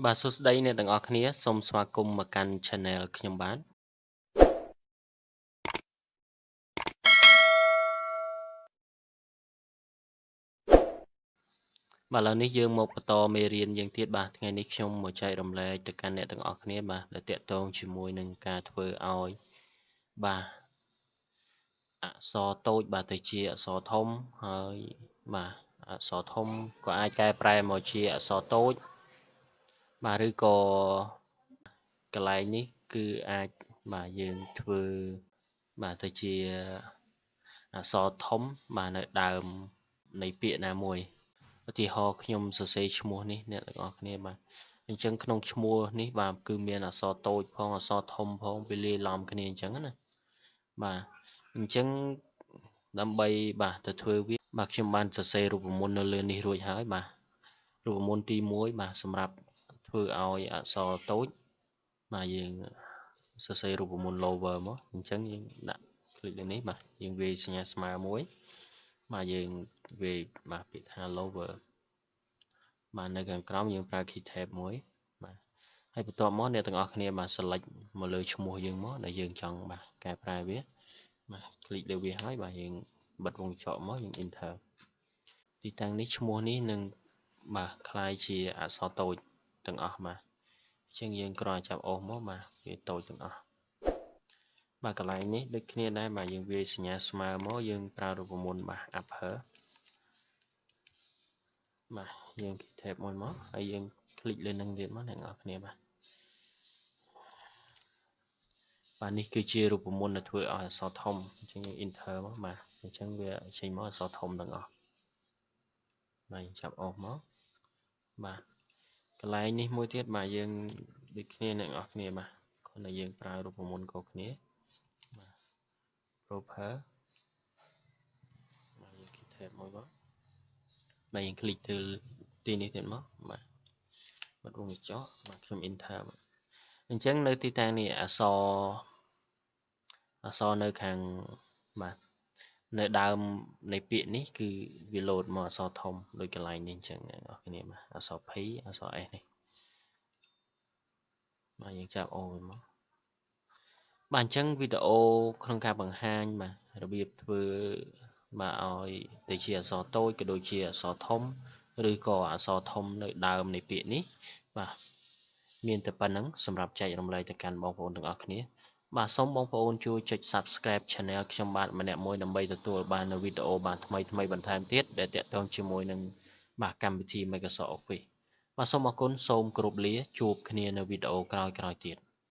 បាទសួស្តីអ្នកទាំងអស់គ្នាសូមស្វាគមន៍មកកាន់ Channel ខ្ញុំបាទឥឡូវនេះយើងមកបន្តមេរៀនយើងទៀតបាទថ្ងៃនេះខ្ញុំមកចែករំលែកទៅកាន់អ្នកទាំងអស់គ្នាបាទដែលតាក់ទងជាមួយនឹងការធ្វើឲ្យបាទអក្សរតូចបាទទៅជាអក្សរធំហើយបាទអក្សរធំក៏អាចកែប្រែមកជាអក្សរតូចបាទឬក៏កន្លែងនេះគឺអាចបាទយើងធ្វើបាទទៅជាអក្សរធំបាទនៅដើមនៃពាក្យណាមួយឧទាហរណ៍ខ្ញុំសរសេរឈ្មោះនេះអ្នកទាំងអស់គ្នាបាទអញ្ចឹងក្នុងឈ្មោះនេះបាទគឺមានអក្សរតូចផងអក្សរធំផងវាលាយឡំគ្នាអញ្ចឹងណាបាទអញ្ចឹងដើម្បីបាទទៅធ្វើវាបាទខ្ញុំបានសរសេររូបមន្តនៅលើនេះរួចហើយបាទរូបមន្តទី1បាទសម្រាប់ធ្វើឲ្យអក្សរតូចបាទយើងសរសេររូបមន្ត lower មកអញ្ចឹងយើងដាក់คลิกលើនេះបាទយើងវាយសញ្ញាស្មើមួយបាទយើងវាយបាទពាក្យថា lower បាទនៅខាងក្រោមយើងប្រើ key tab មួយបាទហើយបន្ទាប់មកអ្នកទាំងអស់គ្នាបាទ select មកលើឈ្មោះយើងមកដែលយើងចង់បាទកែប្រែវាបាទคลิกលើវាហើយបាទយើងបិទវងចកមកយើង enter ទីតាំងនេះឈ្មោះនេះនឹងបាទคล้ายជាអក្សរតូចទាំងអស់បាទអញ្ចឹងយើងគ្រាន់តែចាប់អូសមកបាទវាតូចទាំងអស់បាទកន្លែងនេះដូចគ្នាដែរបាទយើងវាយសញ្ញាស្មើមកយើងប្រើរូបមន្តបាទ upper បាទយើង key tab មួយមកហើយយើងคลิกលើនឹងទៀតមកអ្នកនរគ្នាបាទនេះគឺជារូបមន្តដែលធ្វើឲ្យអក្សរធំអញ្ចឹងយើង enter មកបាទអញ្ចឹងវាចេញមកអក្សរធំទាំងអស់បាទយើងចាប់អូសមកបាទកន្លែងនេះមួយទៀតបាទយើងដូចគ្នាអ្នកនរគ្នាបាទគ្រាន់តែយើងប្រើរូបមន្តខុសគ្នាបាទ proper បាទយើង key tab មួយមកបាទយើងคลิกទៅទីនេះទៀតមកបាទបិទវងកញ្ចក់បាទខ្ញុំ enter អញ្ចឹងនៅទីតាំងនេះអក្សរនៅខាងបាទនៅដើមនៃពាក្យនេះគឺវាលោតមកអក្សរធំដូចកន្លែងនេះអញ្ចឹងអ្នកនរគ្នាបាទអក្សរ P អក្សរ S នេះបាទយើងចាប់អូវាមកបាទអញ្ចឹងវីដេអូក្នុងការបង្ហាញបាទរបៀបធ្វើបាទឲ្យទៅជាអក្សរតូចក៏ដូចជាអក្សរធំឬក៏អក្សរធំនៅដើមនៃពាក្យនេះបាទមានតែប៉ុណ្្នឹងសម្រាប់ចែករំលែកទៅកាន់បងប្អូនទាំងអស់គ្នាបាទសូមបងប្អូនជួយចុច Subscribe Channel ខ្ញុំបាទម្នាក់មួយដើម្បីទទួលបាននូវវីដេអូបាទថ្មីៗបន្ថែមទៀតដែលទាក់ទងជាមួយនឹងបាទកម្មវិធី Microsoft Office បាទសូមអរគុណសូមគោរពលាជួបគ្នានៅវីដេអូក្រោយៗទៀត